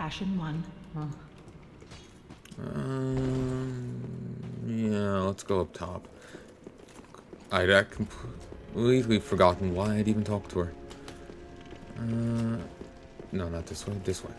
Ashen 1. Yeah, let's go up top. I'd completely forgotten why I'd even talked to her. No, not this way, this way.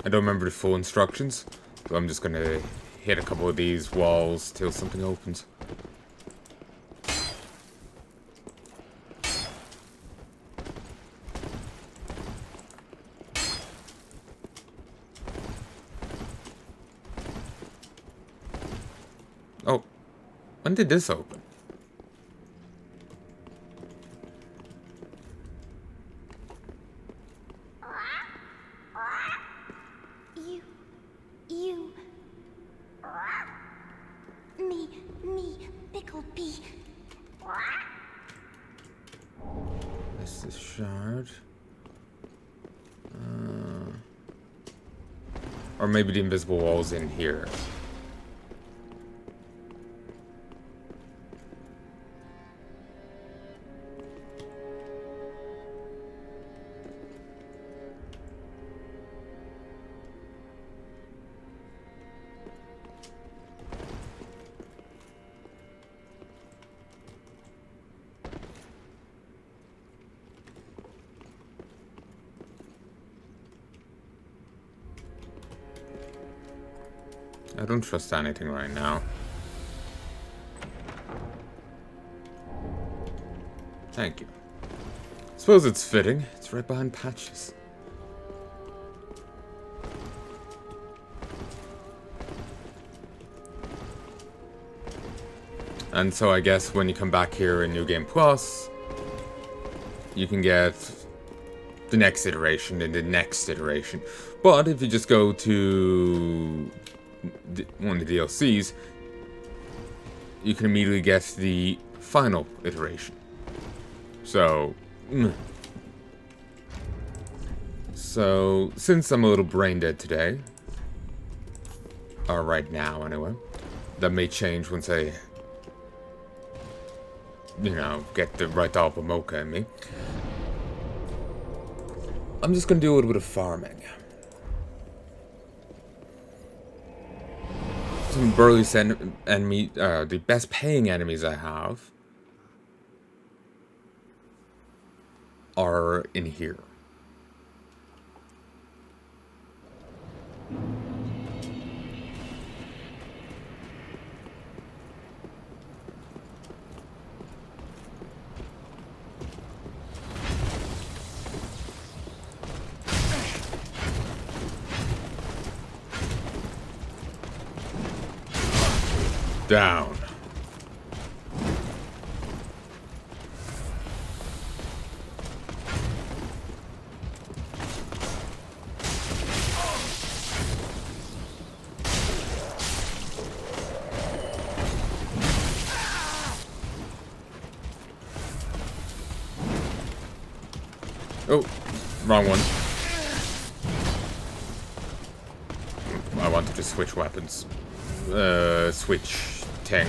I don't remember the full instructions, so I'm just gonna hit a couple of these walls till something opens. Oh, when did this open? Me, Pickle Pea. This is shard. Or maybe the invisible wall's in here. I don't trust anything right now. Thank you. Suppose it's fitting. It's right behind Patches. And so I guess when you come back here in New Game Plus, you can get the next iteration and the next iteration. But if you just go to one of the DLCs, you can immediately get the final iteration. So since I'm a little brain dead today, or right now anyway, that may change once I, you know, get the right Alpha Mocha in me. I'm just gonna do a little bit of farming. Some burly enemy, the best paying enemies I have are in here. Down. Oh, wrong one. I wanted to switch weapons. Switch tank.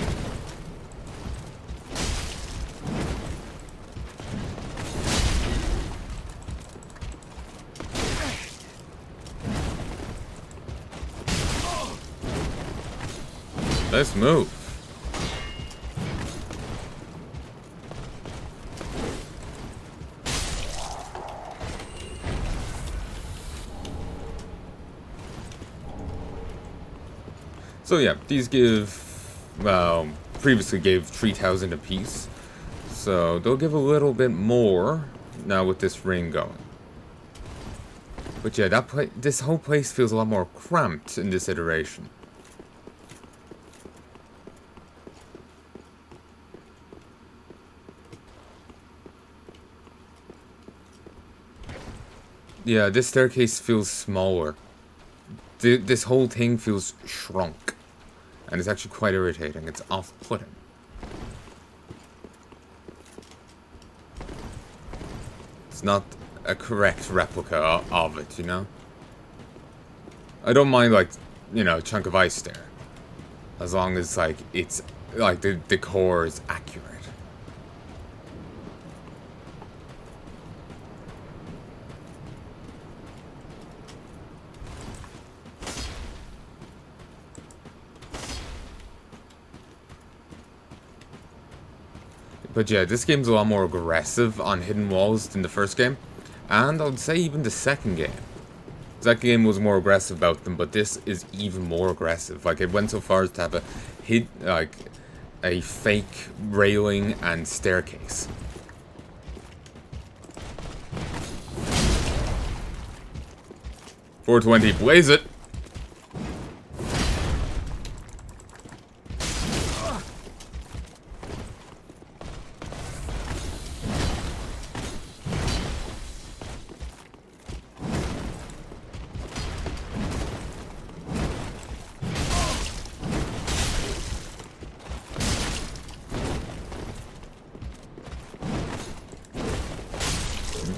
Let's move. So yeah, these give, well, previously gave 3,000 apiece. So they'll give a little bit more now with this ring going. But yeah, this whole place feels a lot more cramped in this iteration. Yeah, this staircase feels smaller. This whole thing feels shrunk. And it's actually quite irritating. It's off-putting. It's not a correct replica of it, you know? I don't mind, like, you know, a chunk of ice there. As long as, like, it's, like, the core is accurate. But yeah, this game's a lot more aggressive on hidden walls than the first game. And I would say even the second game. The second game was more aggressive about them, but this is even more aggressive. Like, it went so far as to have a fake railing and staircase. .420, blaze it!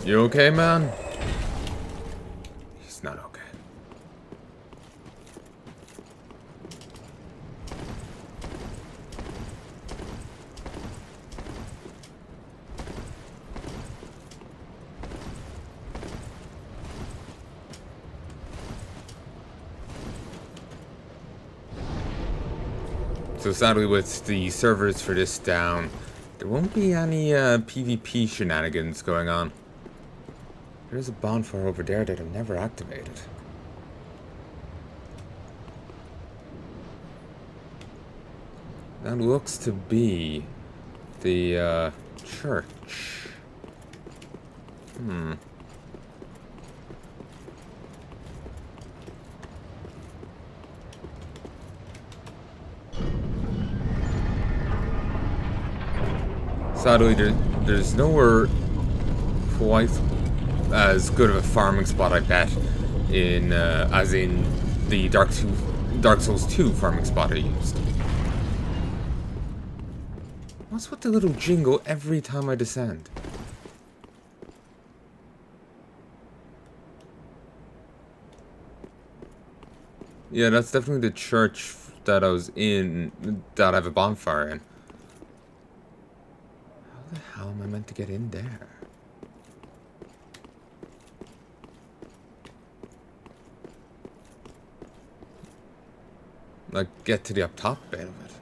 You okay, man? He's not okay. So sadly, with the servers for this down, there won't be any PvP shenanigans going on. There's a bonfire over there that I've never activated. That looks to be the church. Sadly, there's nowhere quite as good of a farming spot, I bet, in as in the Dark Souls 2 farming spot I used. What's with the little jingle every time I descend? Yeah, that's definitely the church that I was in, that I have a bonfire in. How the hell am I meant to get in there? Like, get to the up top bit of it.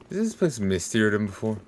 Is this place mistier than before?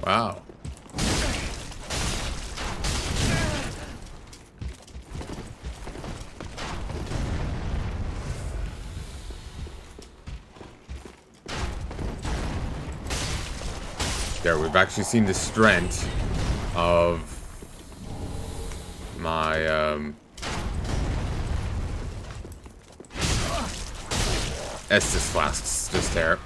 Wow. There, we've actually seen the strength of my, Estus flasks just there.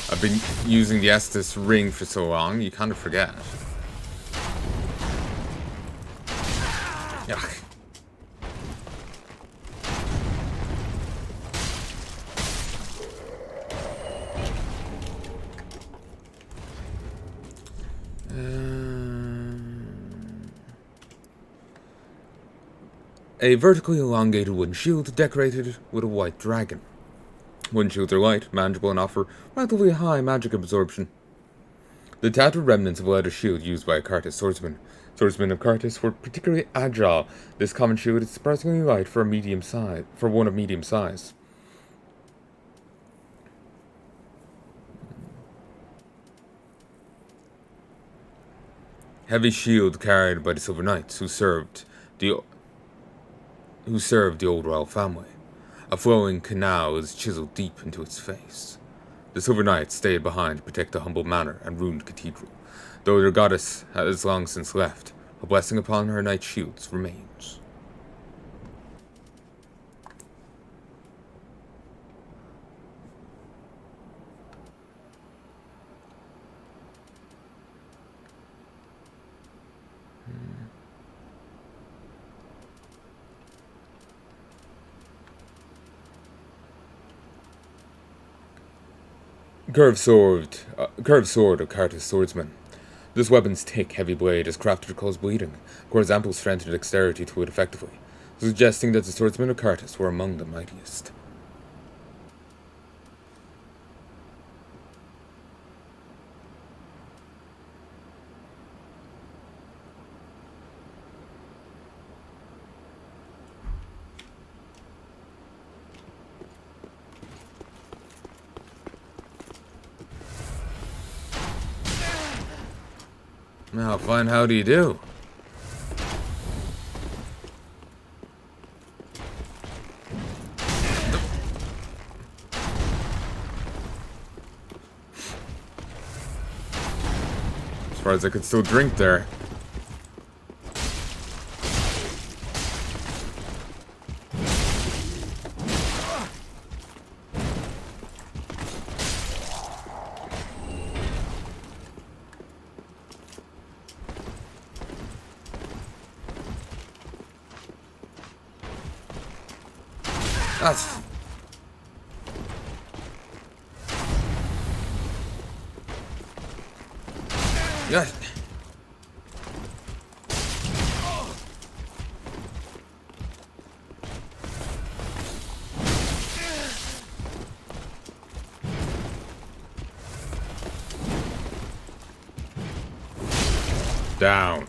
I've been using the Estus ring for so long, you kind of forget. Yuck. A vertically elongated wooden shield decorated with a white dragon. Wooden shields are light, manageable, and offer relatively high magic absorption. The tattered remnants of a leather shield used by a Kartus swordsman. Swordsmen of Kartus were particularly agile. This common shield is surprisingly light for one of medium size. Heavy shield carried by the Silver Knights who served the old royal family. A flowing canal is chiseled deep into its face. The Silver Knights stayed behind to protect the humble manor and ruined cathedral. Though their goddess has long since left, a blessing upon her knight shields remains. Curved sword of Kartus swordsman. This weapon's thick, heavy blade is crafted to cause bleeding, acquires ample strength and dexterity to wield effectively, suggesting that the swordsmen of Kartus were among the mightiest. Now, fine, how do you do? As far as I could still drink there. That's... Yes. Down.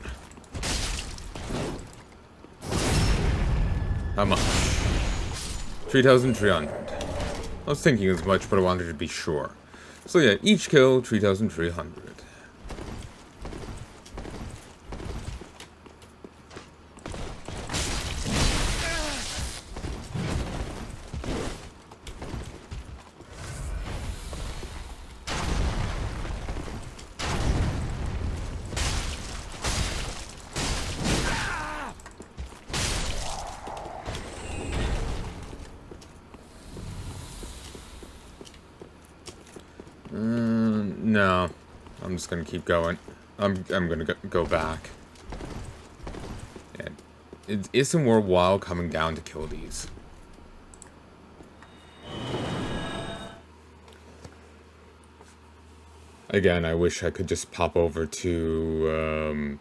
How much? 3,300. I was thinking as much, but I wanted to be sure. So yeah, each kill, 3,300. No, I'm just gonna keep going. I'm gonna go back. Yeah, it isn't worthwhile coming down to kill these. Again, I wish I could just pop over to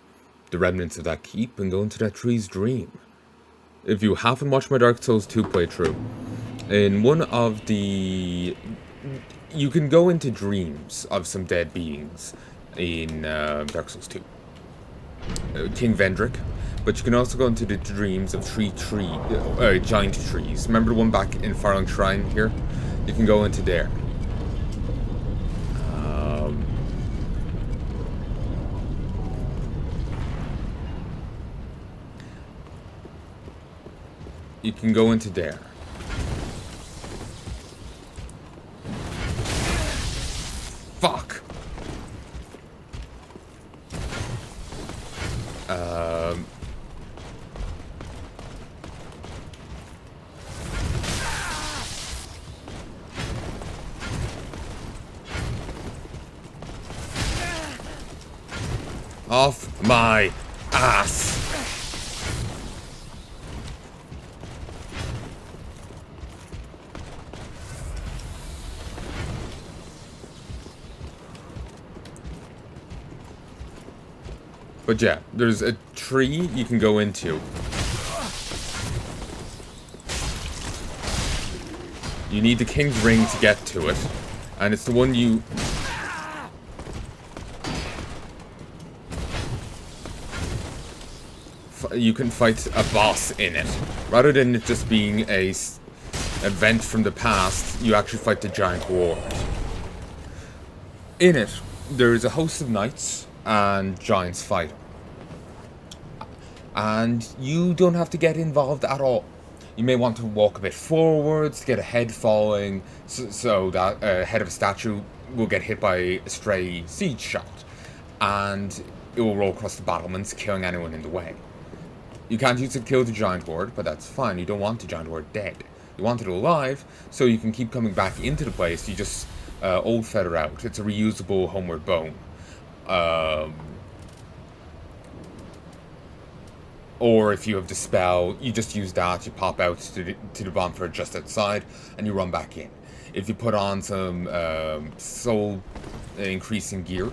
the remnants of that keep and go into that tree's dream. If you haven't watched my Dark Souls 2 playthrough, in one of the... You can go into dreams of some dead beings in Dark Souls 2. King Vendrick. But you can also go into the dreams of giant trees. Remember the one back in Farlang Shrine here? You can go into there. You can go into there. Fuck. Off my ass. But yeah, there's a tree you can go into. You need the King's Ring to get to it. And it's the one you... You can fight a boss in it. Rather than it just being a event from the past, you actually fight the giant ward. In it, there is a host of knights and giants fighting. And you don't have to get involved at all. You may want to walk a bit forwards to get a head falling, so that a head of a statue will get hit by a stray siege shot. And it will roll across the battlements, killing anyone in the way. You can't use it to kill the giant ward, but that's fine. You don't want the giant ward dead. You want it alive, so you can keep coming back into the place. You just old feather out. It's a reusable homeward bone. Or if you have the spell, you just use that, you pop out to the bonfire just outside, and you run back in. If you put on some soul increasing gear,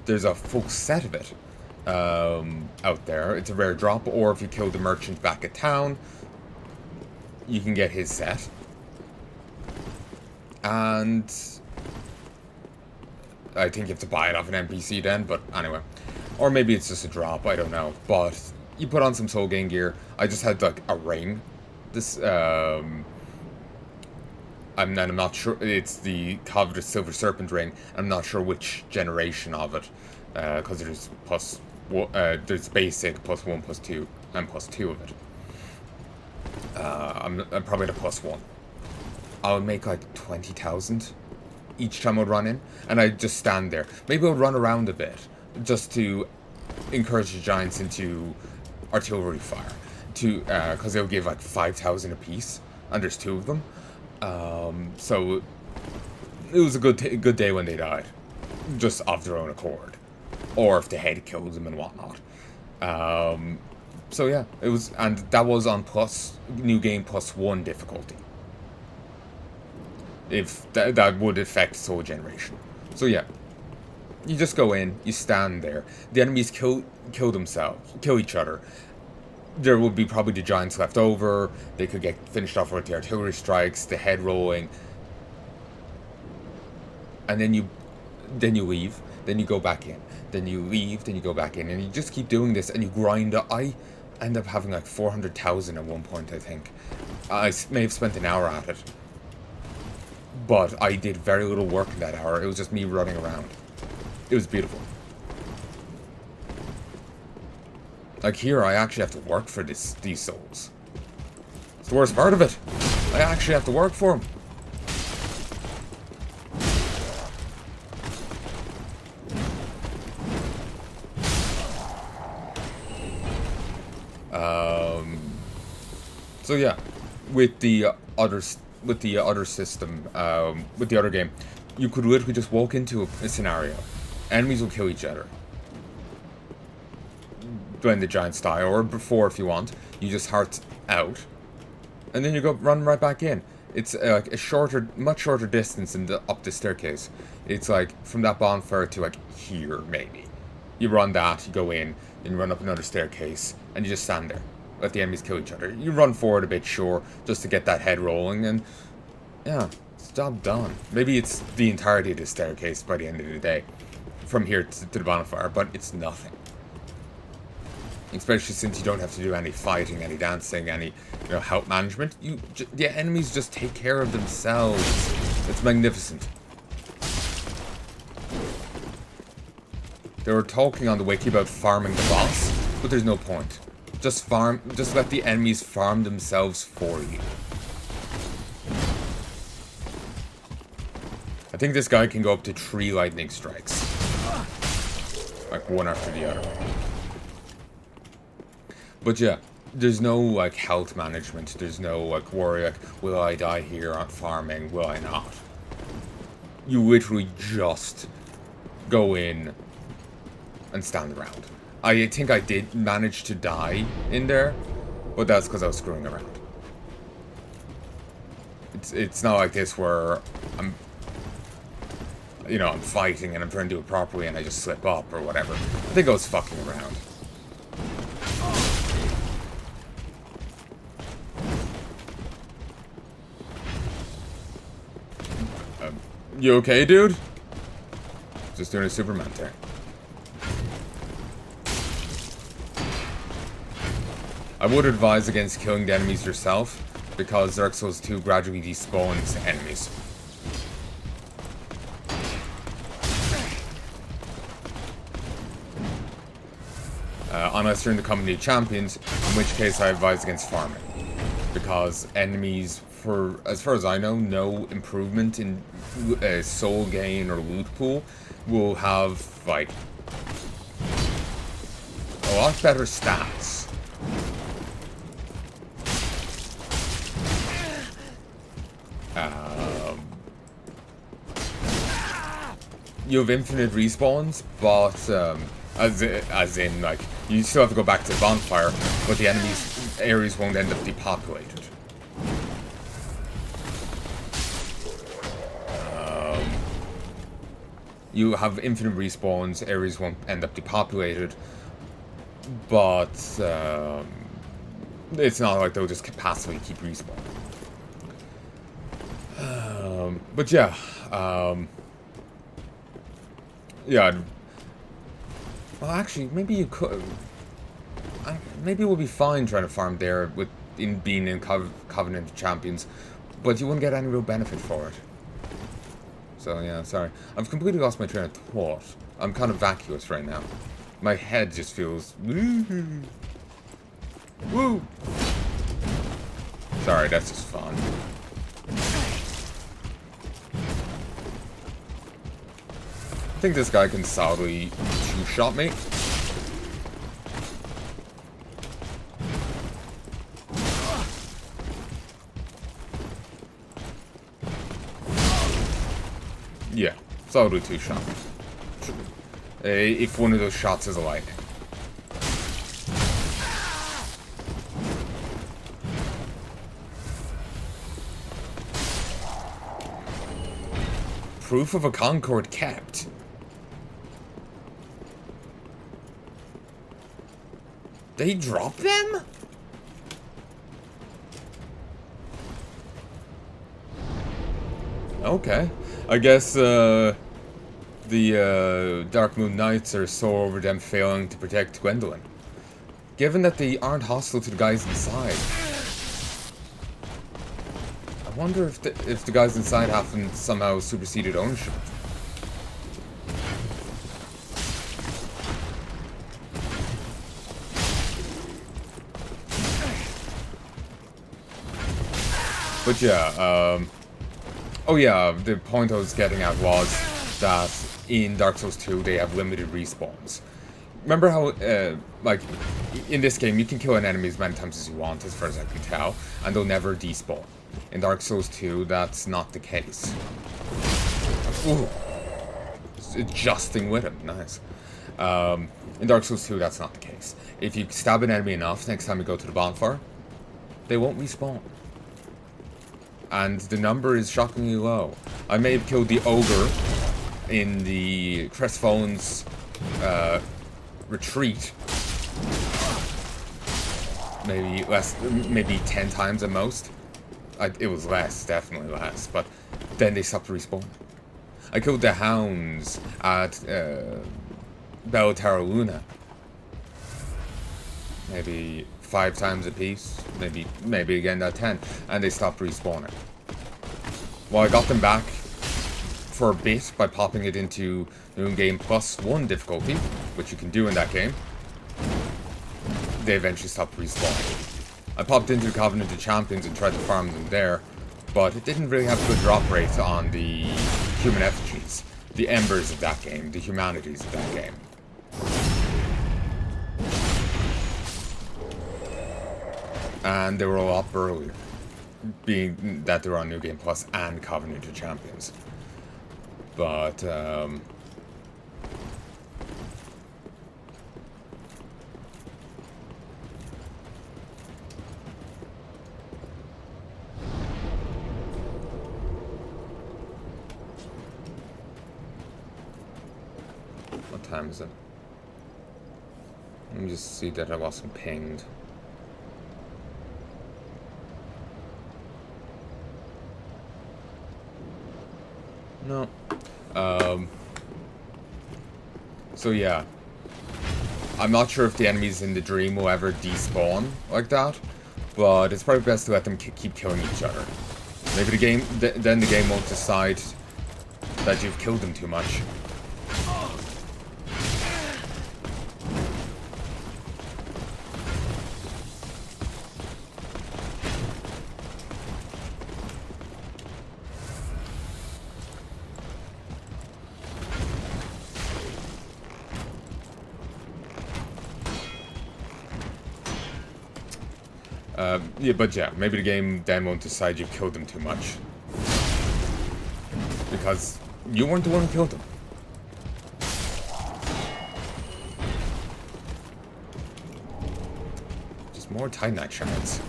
there's a full set of it out there. It's a rare drop, or if you kill the merchant back at town, you can get his set. And I think you have to buy it off an NPC then, but anyway. Or maybe it's just a drop, I don't know. But you put on some soul gain gear. I just had like a ring. This I'm not sure. It's the coveted silver serpent ring. I'm not sure which generation of it, because there's there's basic, +1, +2, and +2 of it. I'm probably the +1. I would make like 20,000 each time I'd run in, and I'd just stand there. Maybe I'll run around a bit just to encourage the giants into artillery fire, because they'll give like 5,000 a piece, and there's 2 of them. So it was a good day when they died, just of their own accord, or if the head killed them and whatnot. So yeah, it was, and that was on new game +1 difficulty. If that would affect soul generation. So yeah, you just go in, you stand there. The enemies kill each other. There would be probably the giants left over. They could get finished off with the artillery strikes, the head rolling, and then you leave. Then you go back in. Then you leave. Then you go back in, and you just keep doing this, and you grind. I end up having like 400,000 at one point, I think. I may have spent an hour at it, but I did very little work in that hour. It was just me running around. It was beautiful. Like here, I actually have to work for these souls. It's the worst part of it. I actually have to work for them. So yeah, with the other system, with the other game, you could literally just walk into a scenario. Enemies will kill each other when the giants die, or before if you want. You just heart out, and then you run right back in. It's like a much shorter distance up the staircase. It's like from that bonfire to like here maybe. You run that, you go in, then you run up another staircase, and you just stand there. Let the enemies kill each other. You run forward a bit, sure, just to get that head rolling, and yeah, it's job done. Maybe it's the entirety of the staircase by the end of the day, from here to the bonfire, but it's nothing. Especially since you don't have to do any fighting, any dancing, any health management. The enemies just take care of themselves. It's magnificent. They were talking on the wiki about farming the boss, but there's no point. Just let the enemies farm themselves for you. I think this guy can go up to 3 lightning strikes. Like one after the other. But yeah, there's no like health management. There's no like worry like, will I die here on farming? Will I not? You literally just go in, and stand around. I think I did manage to die in there, but that's because I was screwing around. It's not like this where I'm fighting and I'm trying to do it properly and I just slip up or whatever. I think I was fucking around. You okay, dude? Just doing a Superman turn. I would advise against killing the enemies yourself, because Dark Souls 2 gradually despawns enemies. Unless you're in the company of champions, in which case I advise against farming. Because enemies, as far as I know, no improvement in soul gain or loot pool will have, like, a lot better stats. You have infinite respawns, but as in, like, you still have to go back to the bonfire, but the enemies' areas won't end up depopulated. You have infinite respawns, areas won't end up depopulated, but it's not like they'll just passively keep respawning. But yeah, yeah. Well, actually, maybe you could. Maybe it would be fine trying to farm there in being in Covenant of Champions, but you wouldn't get any real benefit for it. So yeah, sorry. I've completely lost my train of thought. I'm kind of vacuous right now. My head just feels woo. Woo. Sorry, that's just fun. I think this guy can solidly two-shot me. Yeah, solidly two-shot me. If one of those shots is a lightning. Proof of a Concord kept. They dropped them? Okay. I guess, the Dark Moon Knights are sore over them failing to protect Gwendolyn. Given that they aren't hostile to the guys inside. I wonder if the guys inside haven't somehow superseded ownership. But yeah, oh yeah, the point I was getting at was that in Dark Souls 2 they have limited respawns. Remember how, like, in this game you can kill an enemy as many times as you want, as far as I can tell, and they'll never despawn. In Dark Souls 2, that's not the case. Ooh. Adjusting with him, nice. In Dark Souls 2, that's not the case. If you stab an enemy enough, next time you go to the bonfire, they won't respawn. And the number is shockingly low. I may have killed the ogre in the Crestfallen's retreat. Maybe less, maybe 10 times at most. It was less, definitely less, but then they stopped respawning. I killed the hounds at Bella Luna. Maybe 5 times a piece, maybe again at 10, and they stopped respawning. Well, I got them back for a bit by popping it into New Game +1 difficulty, which you can do in that game. They eventually stopped respawning. I popped into the Covenant of Champions and tried to farm them there, but it didn't really have a good drop rate on the human effigies, the embers of that game, the humanities of that game. And they were a lot earlier, being that they were on New Game Plus and Covenant of Champions. But, What time is it? Let me just see that I wasn't pinged. No. So yeah. I'm not sure if the enemies in the dream will ever despawn like that, but it's probably best to let them keep killing each other. Maybe the game, then the game won't decide that you've killed them too much. Yeah, but yeah, maybe the game then won't decide you've killed them too much. Because you weren't the one who killed them. Just more Titanite shards.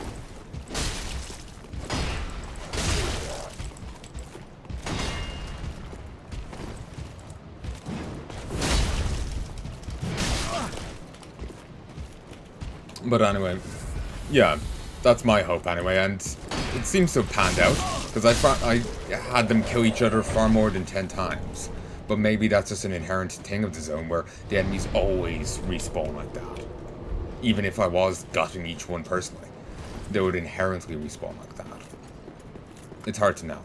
But anyway, yeah, that's my hope anyway, and it seems to have panned out, because I had them kill each other far more than 10 times. But maybe that's just an inherent thing of the zone, where the enemies always respawn like that. Even if I was gutting each one personally, they would inherently respawn like that. It's hard to know.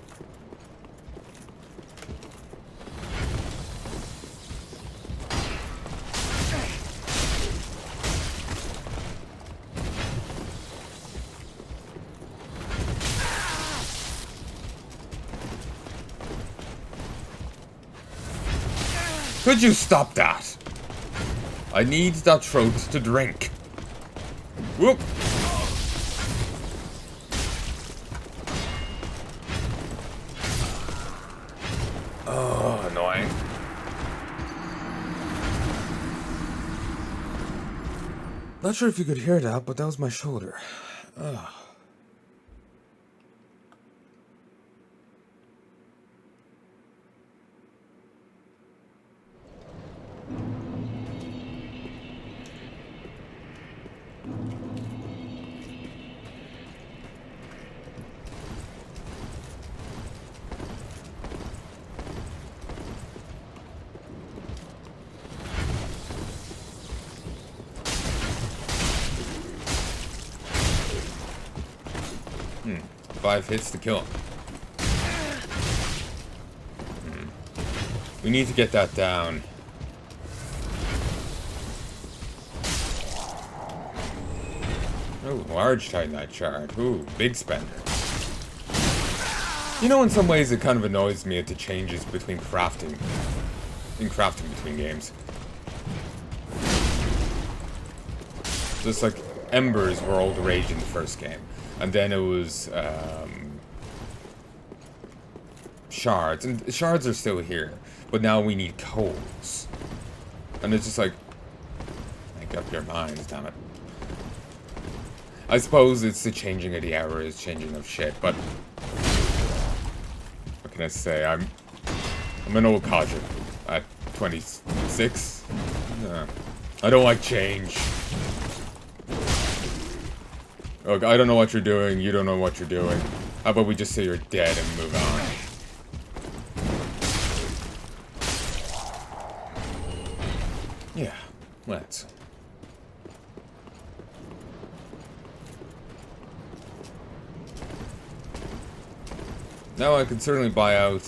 Could you stop that? I need that throat to drink. Whoop! Oh, annoying. Not sure if you could hear that, but that was my shoulder. Ugh. Hmm. 5 hits to kill him. We need to get that down. Oh, large Titanite shard. Ooh, big spender. You know, in some ways it kind of annoys me at the changes between crafting between games. Just like embers were all the rage in the first game. And then it was shards. And shards are still here. But now we need coals. And it's just like, make up your minds, damn it. I suppose it's the changing of the hours, changing of shit, but what can I say? I'm an old codger at 26. I don't like change. Look, I don't know what you're doing, you don't know what you're doing. How about we just say you're dead and move on? Yeah, let's. Now I can certainly buy out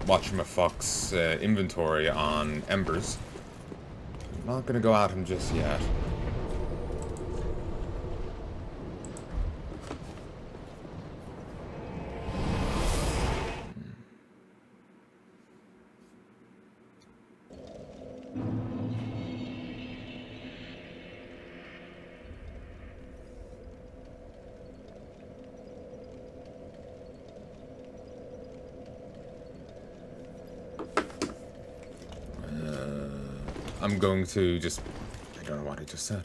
Whatchamafuck's inventory on embers. I'm not gonna go at him just yet. I'm going to just... I don't know what I just said.